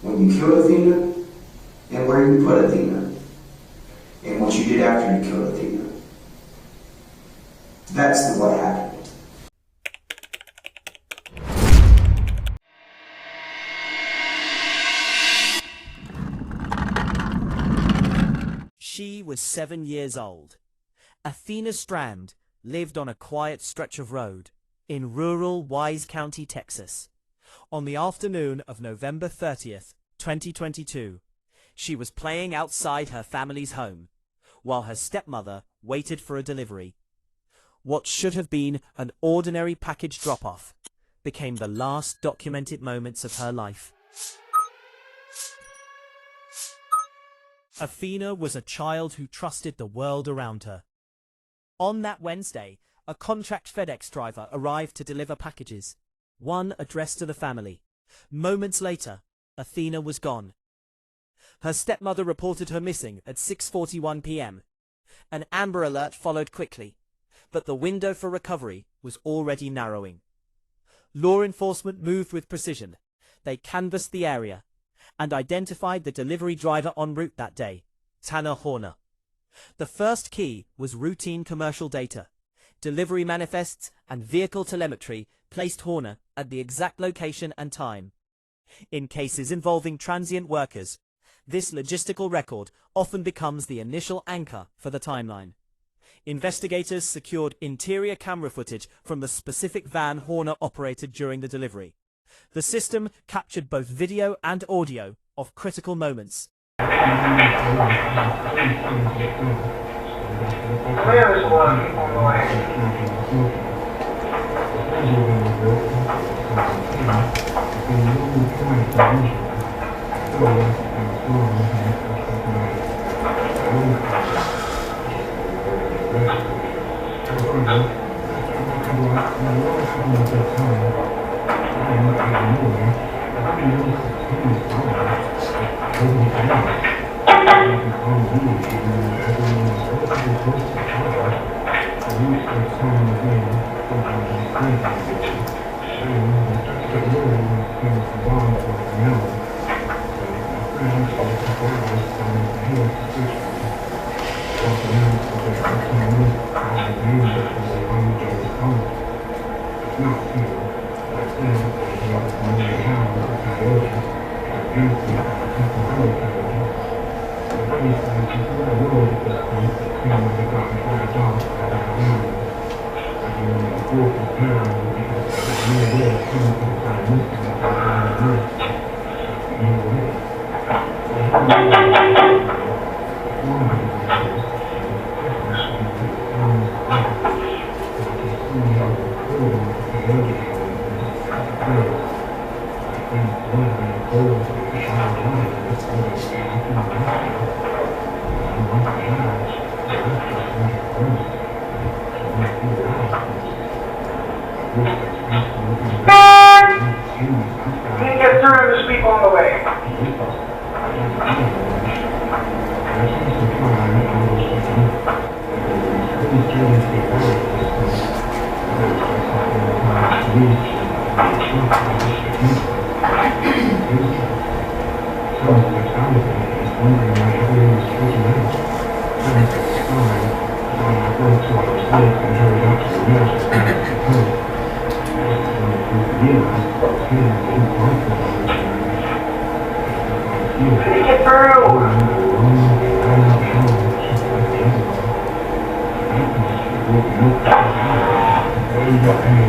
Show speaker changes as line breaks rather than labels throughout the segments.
when you killed Athena, and where you put Athena, and what you did after you killed Athena. That's what happened.
She was 7 years old. Athena Strand lived on a quiet stretch of road in rural Wise County, Texas. On the afternoon of November 30th, 2022, she was playing outside her family's home while her stepmother waited for a delivery. What should have been an ordinary package drop-off became the last documented moments of her life. Athena was a child who trusted the world around her. On that Wednesday, a contract FedEx driver arrived to deliver packages, one addressed to the family. Moments later, Athena was gone. Her stepmother reported her missing at 6:41 p.m. An Amber Alert followed quickly, but the window for recovery was already narrowing. Law enforcement moved with precision. They canvassed the area and identified the delivery driver en route that day, Tanner Horner. The first key was routine commercial data. Delivery manifests and vehicle telemetry placed Horner at the exact location and time. In cases involving transient workers, this logistical record often becomes the initial anchor for the timeline. Investigators secured interior camera footage from the specific van Horner operated during the delivery. The system captured both video and audio of critical moments.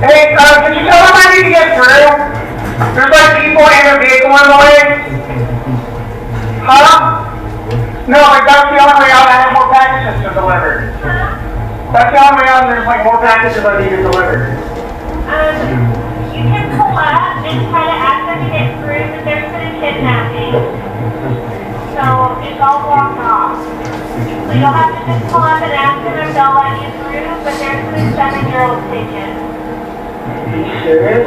Hey, can you tell them I need to get through? There's like people in a vehicle in the way. Huh? No, like that's the only way out. I have more packages to deliver. That's the only way out. There's like more packages I need to deliver.
You can pull up and try to ask them to get through, but there's been a kidnapping. So it's all blocked off. So you'll have to just pull up and ask them if they'll let you through, but there's been a 7-year-old taken.
Are you serious?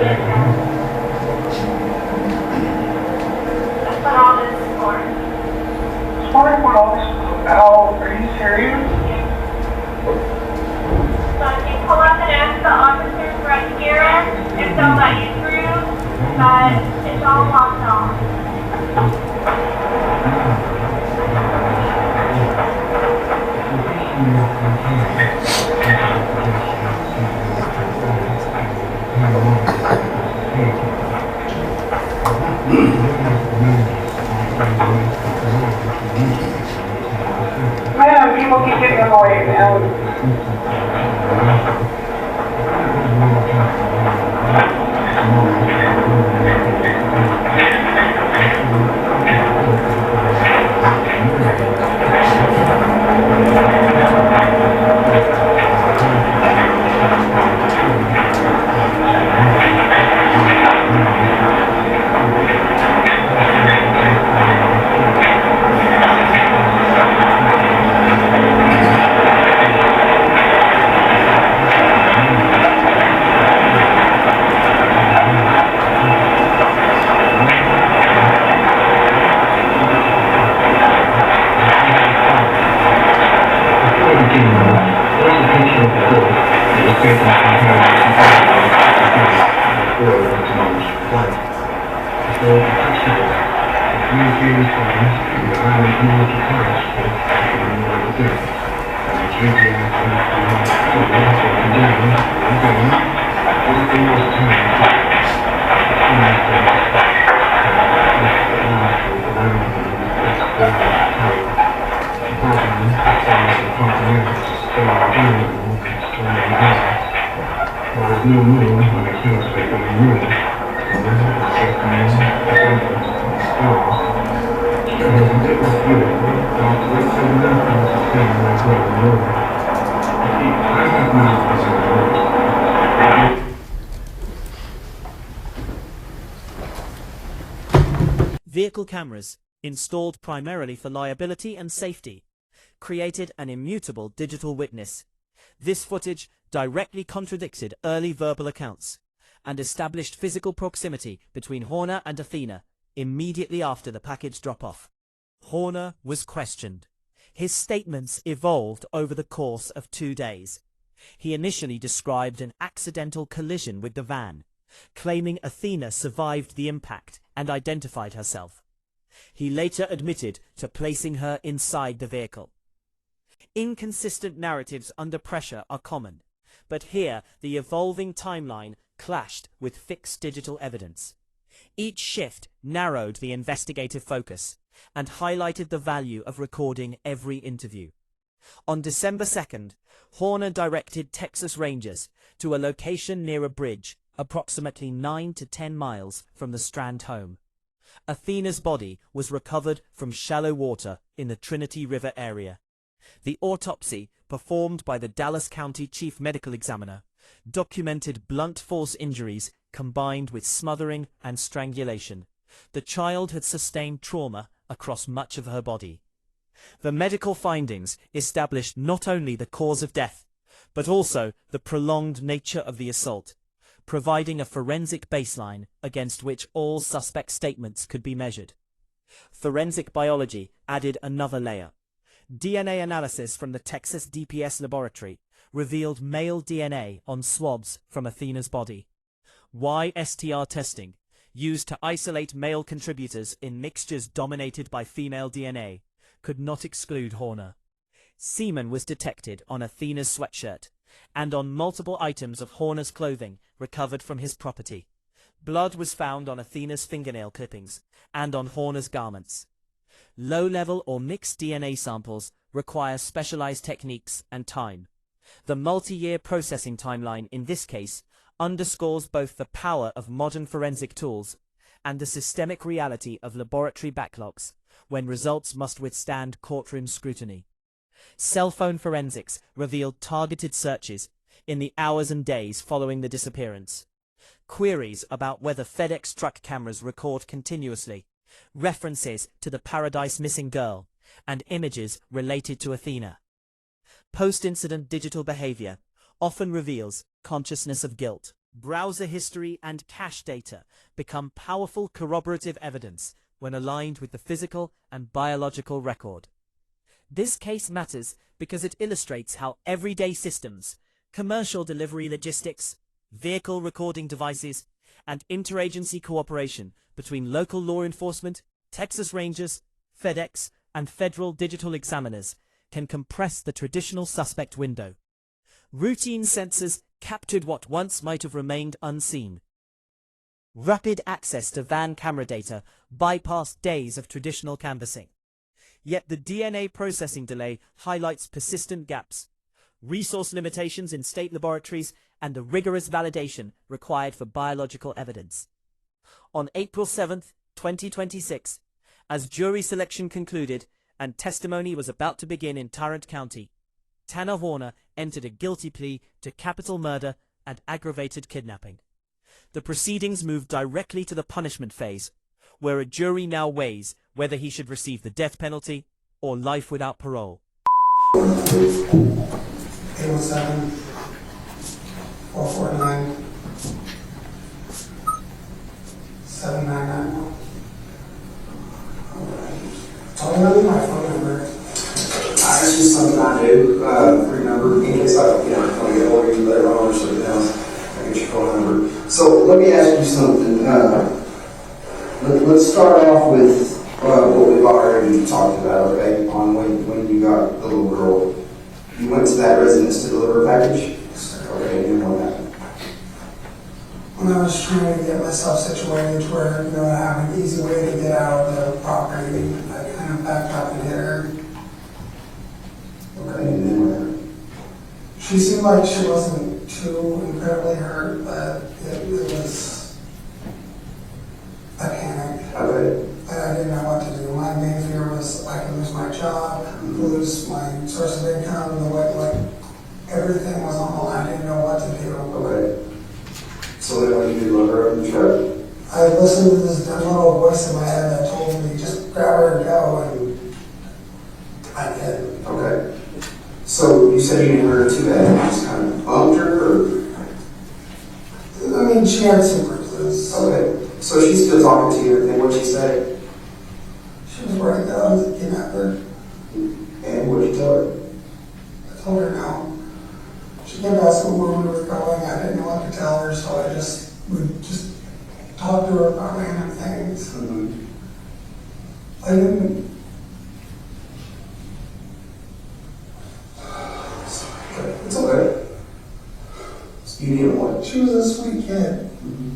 That's what all this is for.
It's wondering what all this is about. Are you serious?
So if you pull up and ask the officers right here if they'll let you through, but it's all blocked off.
Man, people keep getting in the way, man.
Vehicle cameras, installed primarily for liability and safety, created an immutable digital witness. This footage directly contradicted early verbal accounts and established physical proximity between Horner and Athena immediately after the package drop-off. Horner was questioned. His statements evolved over the course of 2 days. He initially described an accidental collision with the van, claiming Athena survived the impact and identified herself. He later admitted to placing her inside the vehicle. Inconsistent narratives under pressure are common, but here the evolving timeline clashed with fixed digital evidence. Each shift narrowed the investigative focus and highlighted the value of recording every interview. On December 2nd, Horner directed Texas Rangers to a location near a bridge approximately 9 to 10 miles from the Strand home. Athena's body was recovered from shallow water in the Trinity River area. The autopsy, performed by the Dallas County Chief Medical Examiner, documented blunt force injuries combined with smothering and strangulation. The child had sustained trauma across much of her body. The medical findings established not only the cause of death, but also the prolonged nature of the assault, providing a forensic baseline against which all suspect statements could be measured. Forensic biology added another layer. DNA analysis from the Texas DPS laboratory revealed male DNA on swabs from Athena's body. YSTR testing, used to isolate male contributors in mixtures dominated by female DNA, could not exclude Horner. Semen was detected on Athena's sweatshirt and on multiple items of Horner's clothing recovered from his property. Blood was found on Athena's fingernail clippings and on Horner's garments. Low-level or mixed DNA samples require specialized techniques and time. The multi-year processing timeline in this case underscores both the power of modern forensic tools and the systemic reality of laboratory backlogs when results must withstand courtroom scrutiny. Cell phone forensics revealed targeted searches in the hours and days following the disappearance. Queries about whether FedEx truck cameras record continuously, references to the Paradise Missing girl, and images related to Athena. Post-incident digital behavior often reveals consciousness of guilt. Browser history and cache data become powerful corroborative evidence when aligned with the physical and biological record. This case matters because it illustrates how everyday systems, commercial delivery logistics, vehicle recording devices, and interagency cooperation between local law enforcement, Texas Rangers, FedEx, and federal digital examiners can compress the traditional suspect window. Routine sensors captured what once might have remained unseen. Rapid access to van camera data bypassed days of traditional canvassing. Yet the DNA processing delay highlights persistent gaps, resource limitations in state laboratories, and the rigorous validation required for biological evidence. On April 7, 2026, as jury selection concluded and testimony was about to begin in Tarrant County, Tanner Horner entered a guilty plea to capital murder and aggravated kidnapping. The proceedings moved directly to the punishment phase, where a jury now weighs whether he should receive the death penalty or life without parole.
817 449 7991. Tell me my phone number.
It's just something I do, free number, in case I don't get hold of you later on or something else, I get your phone number. So let me ask you something. Let's start off with what we've already talked about, okay, on when you got the little girl. You went to that residence to deliver a package? Okay, and then what happened?
When I was trying to get myself situated to where, I have an easy way to get out of the property, I kind of backed up and hit her.
Okay, and then what happened?
She seemed like she wasn't too incredibly hurt, but it was a panic.
Okay.
And I didn't know what to do. My main fear was I could lose my job, lose my source of income, everything was on the line. I didn't know what to do.
Okay. So then what did you do, look her up in the truck?
I listened to this dumb little voice in my head that told me, just grab her and go, and I did.
Okay. So you said you didn't hurt her too bad, you just kind of bumped her, or?
I mean, she had some bruises.
Okay. So she's still talking to you, and then what'd she say?
She was worried that I was a kidnapper.
And what did you tell her?
I told her no. She kept asking where we were going. I didn't know what to tell her, so I would just talk to her about random things.
Mm-hmm.
I didn't.
It's okay. So you didn't what?
She was a sweet kid.
Mm-hmm.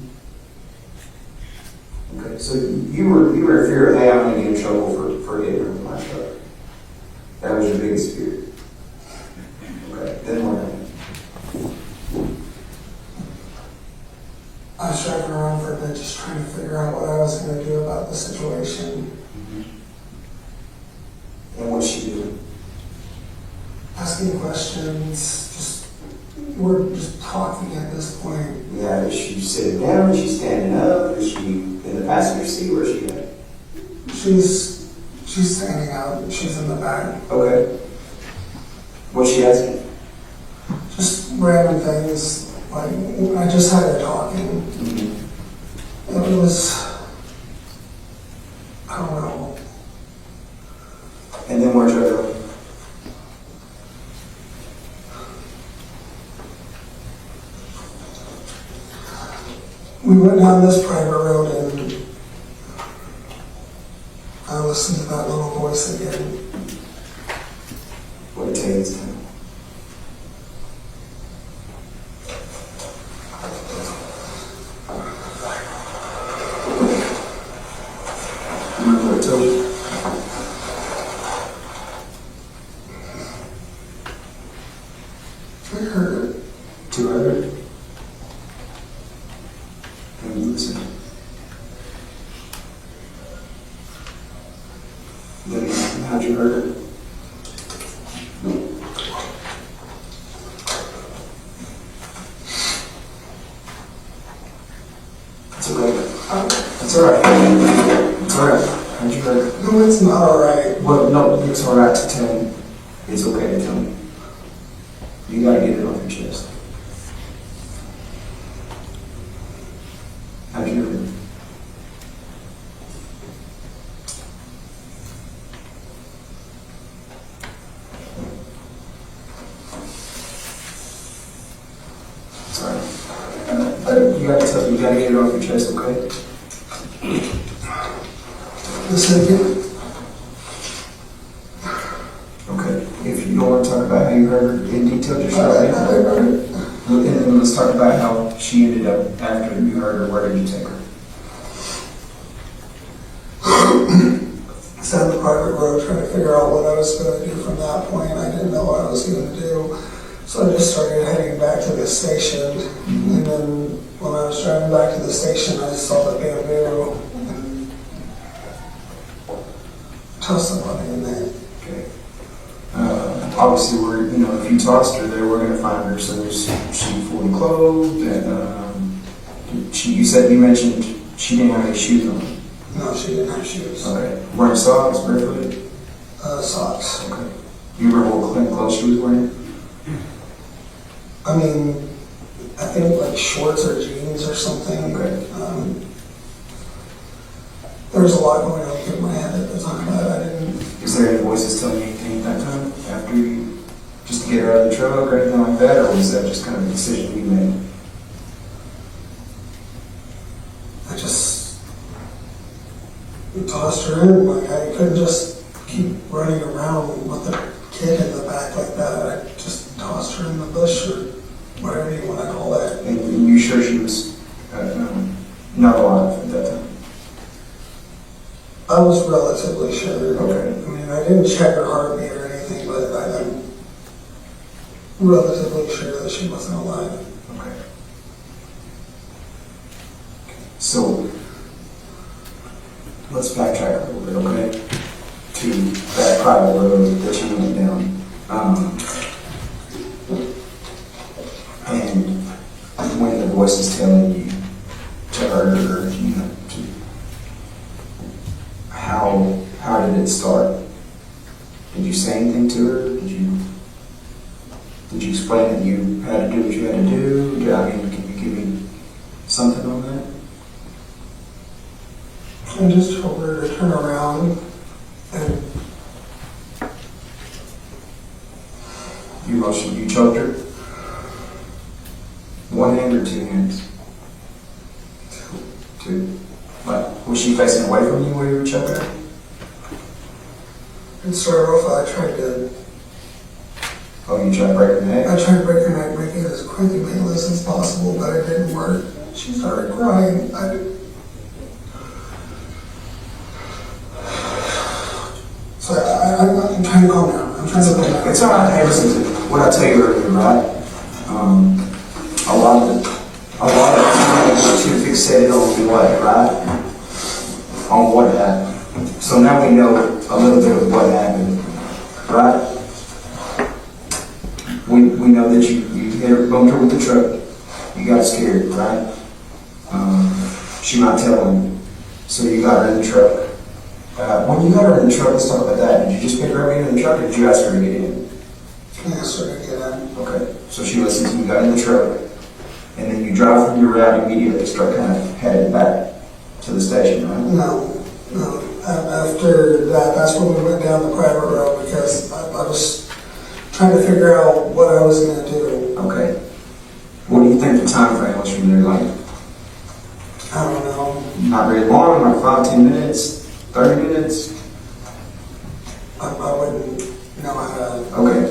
Okay, so you were in fear of, hey, I'm going to get in trouble for hitting her with my truck. That was your biggest fear. Okay, then what happened?
I was driving around for a bit just trying to figure out what I was going to do about the situation.
Mm-hmm. And what'd she do?
Asking questions, we're just talking at this point.
Yeah, is she sitting down? Is she standing up? Is she in the passenger seat? Where's she at?
She's standing up, she's in the back.
Okay. What's she asking?
Just random things. Like, I just had her talking.
Mm-hmm.
It was, I don't know.
And then where'd you go?
We went down this private road and I listened to that little voice again.
What it takes. Remember what it told you?
I heard it.
200? And you listen. Then how'd you heard it? It's okay. It's alright. It's alright. How'd you heard it?
No, it's not alright.
Well, no, it's alright to tell me. It's okay to tell me. You gotta get it off your chest. How'd you hear it? Sorry. You gotta get it off your chest, okay?
The second,
Okay. If you don't want to talk about how you heard her in detail, just
I
share it.
heard it.
And then let's talk about how she ended up after you heard her. Where did you take her?
Sat on the private road trying to figure out what I was going to do from that point. I didn't know what I was going to do. So I just started heading back to the station. And then when I was driving back to the station, I saw the bamboo and tossed somebody in there.
Okay. Obviously, if you tossed her there, we're going to find her. So is she fully clothed? And you mentioned she didn't have any shoes on.
No, she didn't have shoes.
Okay. Wearing socks, barefooted?
Socks.
Okay. You remember what clothes she was wearing?
I mean, I think like shorts or jeans or something.
Okay.
There was a lot going on through my head at the time. I didn't.
Is there any voices telling you anything at that time? After you, just to get her out of the truck or anything like that? Or was that just kind of a decision you made?
I just tossed her in. Like I couldn't just keep running around with the kid in the back like that. I just tossed her in the bush or whatever you want to call that.
And you sure she was not alive at that time?
I was relatively sure.
Okay.
I mean, I didn't check her heartbeat or anything, but I'm relatively sure that she wasn't alive.
Okay. So, let's backtrack a little bit, okay? To that private road that you went down. And when the voice is telling you to hurt her, how did it start? Did you say anything to her? Did you explain that you had to do what you had to do? Can you give me something on that?
I just told her to turn around and
You choked her? One hand or two hands? Two. Like, was she facing away from you while you were choking her?
and started off. I tried to.
Oh, you tried to break her neck?
I tried to break her neck, make it as quick and painless as possible, but it didn't work. She started crying. So I'm trying to calm down. I'm trying to calm down.
It's all right. Hey, listen to what I tell you earlier, right? A lot of times we're too fixated on what, right? On what happened. So now we know a little bit of what happened, right? We know that you hit her, bumped her with the truck. You got scared, right? She might tell him. So you got her in the truck. When you got her in the truck, let's talk about that. Did you just pick her up in the truck, or did you ask her to get in?
I asked her to get in.
Okay. So she listened to you, got in the truck, and then you drive from your route immediately, start kind of headed back to the station, right?
No. After that, that's when we went down the private road because I was trying to figure out what I was going to do.
Okay. What do you think the time frame was from there? Like,
I don't know.
not very long, like 5-10 minutes, 30 minutes?
I wouldn't know how to.
Okay.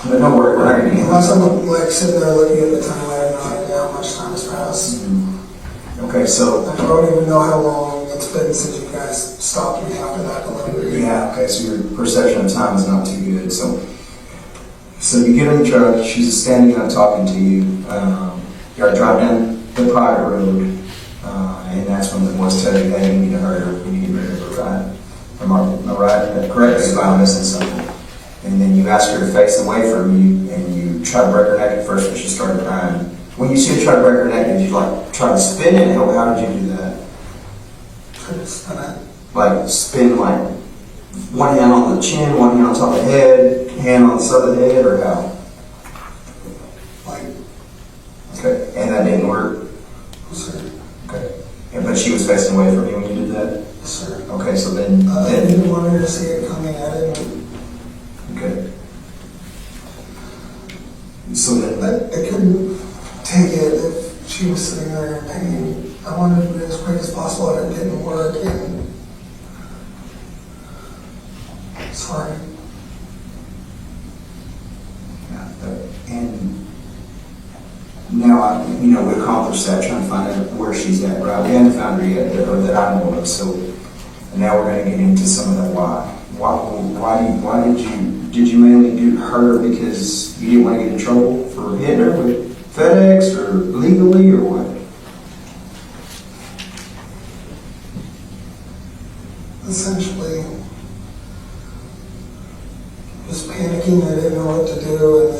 But don't worry, we're not going to get
Unless I'm like sitting there looking at the time, I have no idea how much time has passed.
Okay, so.
I don't even know how long it's been since you guys stopped me after that delivery.
Yeah, okay, so your perception of time is not too good. So you get in the truck, she's standing up talking to you. You are driving down the private road, and that's when the voice tells you, hey, you need to hurry her, we need to get rid of her, right? Am I right? Correct me if I'm missing something. And then you ask her to face away from you, and you try to break her neck at first, but she started crying. When you see her try to break her neck, did you like try to spin it? How did you do that?
Try to spin it.
Like spin like one hand on the chin, one hand on top of the head, hand on the side of the head, or how?
Like,
Okay, and that didn't work?
sir.
Okay. But she was facing away from you when you did that?
Sir.
Okay, so then...
I didn't want her to see it coming. I didn't.
Okay. So then...
I couldn't take it if she was sitting there in pain. I wanted to do it as quick as possible, and it didn't work. And
we accomplished that, trying to find out where she's at, right? We haven't found her yet, or that I know of, so now we're gonna get into some of that why. Why did you mainly do her because you didn't want to get in trouble for hitting her with FedEx or legally or what?
Essentially, just panicking, I didn't know what to do, and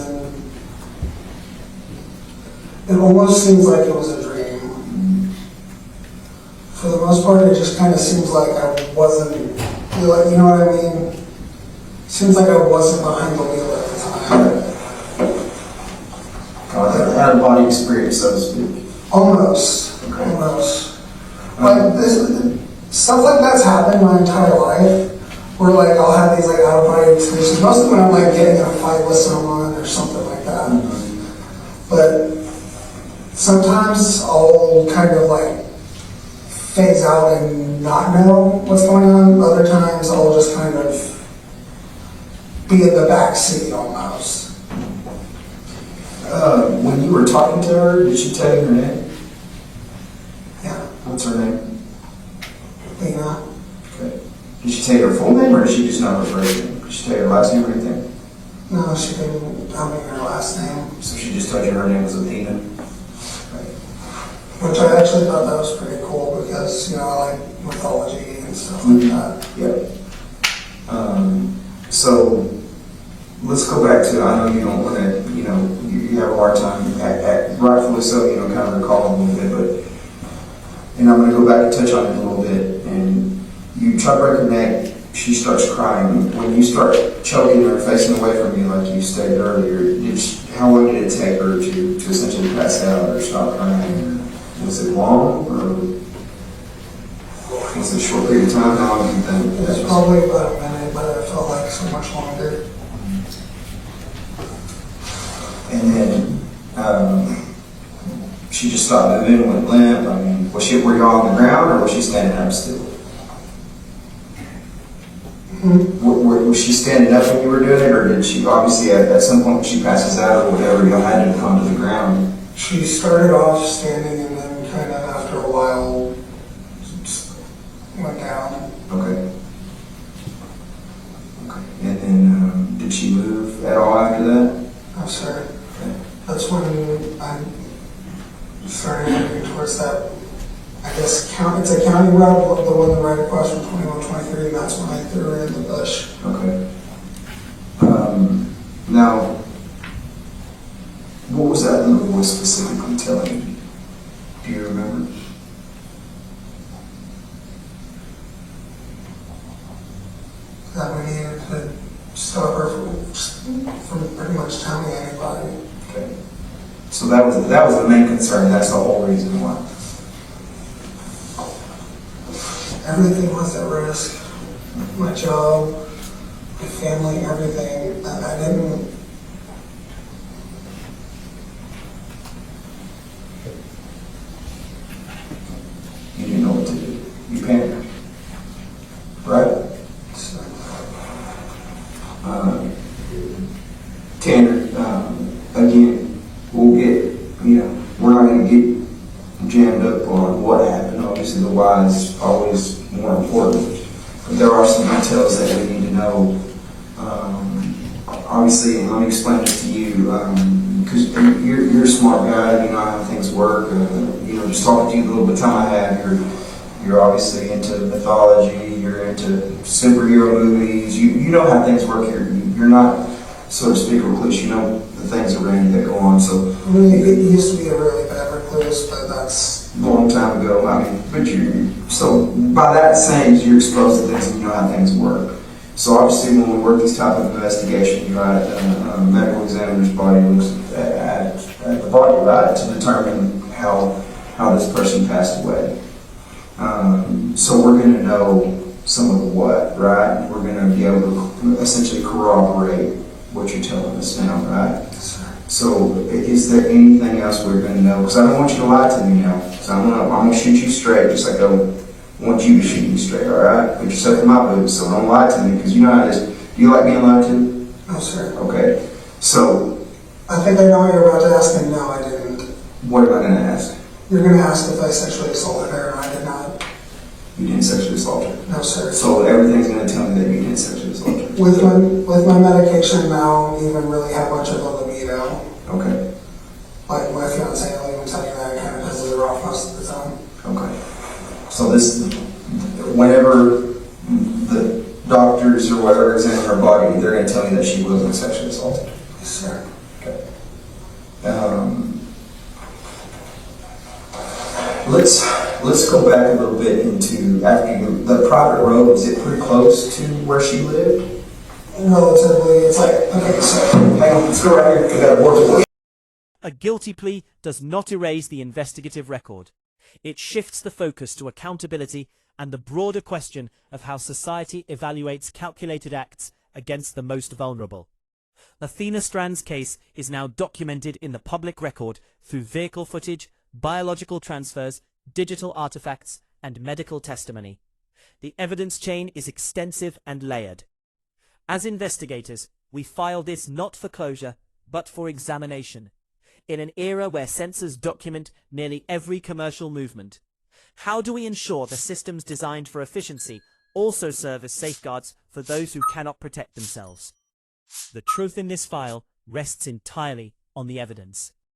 then it almost seems like it was a dream. For the most part, it just kind of seems like I wasn't, you know what I mean? Seems like I wasn't behind the wheel at the time.
Out of body experience, so to speak.
Almost.
Okay.
Almost. Like, stuff like that's happened my entire life, where like I'll have these like out of body experiences. Most of them I'm like getting in a fight with someone or something like that. But sometimes I'll kind of like phase out and not know what's going on. Other times I'll just kind of be in the back seat almost.
When you were talking to her, did she tell you her name?
Yeah.
What's her name?
Athena.
Okay. Did she tell you her full name, or did she just know her first name? Did she tell you her last name or anything?
No, she didn't tell me her last name.
So she just told you her name was Athena? Right.
Which I actually thought that was pretty cool because, you know, I like mythology and stuff like that.
Yep. So let's go back to, I know you don't want to, you have a hard time, rightfully so, kind of recalling a little bit, and I'm going to go back and touch on it a little bit. And you try to break her neck, she starts crying. When you start choking her, facing away from you, like you stated earlier, how long did it take her to essentially pass out or stop crying? Was it long, or was it a short period of time? How long do you think?
It was probably about a minute, but it felt like so much longer.
And then she just stopped moving, went limp. I mean, were you all on the ground, or was she standing up still? Was she standing up when you were doing it, or did she, obviously at some point when she passes out or whatever, you had to come to the ground?
She started off standing and then kind of after a while just went down.
Okay. And then did she move at all after that?
No, sir.
Okay.
That's when I started moving towards that, I guess, it's a county road, the one right across from 2123, and that's when I threw her in the bush.
Okay. Now, what was that little voice specifically telling you? Do you remember?
That we needed to stop her from pretty much telling anybody.
Okay. So that was the main concern. That's the whole reason why.
Everything was at risk. My job, my family, everything. And I didn't.
You didn't know what to do. You panicked, right?
So,
Tanner, again, we're not going to get jammed up on what happened. Obviously, the why is always more important. But there are some details that we need to know. Obviously, and let me explain this to you, because you're a smart guy, you know how things work. Just talking to you the little bit of time I have, you're obviously into mythology, you're into superhero movies, you know how things work here. You're not, so to speak, a recluse. You know the things around you that go on. So
I mean, it used to be a really bad recluse, but that's
a long time ago. I mean, so by that saying, you're exposed to things and you know how things work. So obviously, when we work these type of investigations, right, a medical examiner's body looks at the body, right, to determine how this person passed away. So we're going to know some of the what, right? We're going to be able to essentially corroborate what you're telling us now, right? So is there anything else we're going to know? Because I don't want you to lie to me now. So I'm going to shoot you straight, just like I want you to shoot me straight, all right? Put yourself in my boots, so don't lie to me, because you know how it is. Do you like being lied to?
no, sir.
Okay. So
I think I know what you're about to ask, and no, I didn't.
What am I going to ask?
You're going to ask if I sexually assaulted her, and I did not.
You didn't sexually assault her.
No, sir.
So everything's going to tell me that you didn't sexually assault her.
With my medication now, I don't even really have much of a libido.
Okay.
Like my fiance will even tell you that it kind of pisses her off most of the time.
Okay. So whenever the doctors or whatever examine her body, they're going to tell me that she wasn't sexually assaulted.
Yes, sir.
Okay. Let's go back a little bit into the private road. Was it pretty close to where she lived?
Relatively, it's like, okay, so
Hang on, let's go right here. We got a board.
A guilty plea does not erase the investigative record. It shifts the focus to accountability and the broader question of how society evaluates calculated acts against the most vulnerable. Athena Strand's case is now documented in the public record through vehicle footage, biological transfers, digital artifacts, and medical testimony. The evidence chain is extensive and layered. As investigators, we file this not for closure, but for examination. In an era where sensors document nearly every commercial movement, how do we ensure the systems designed for efficiency also serve as safeguards for those who cannot protect themselves? The truth in this file rests entirely on the evidence.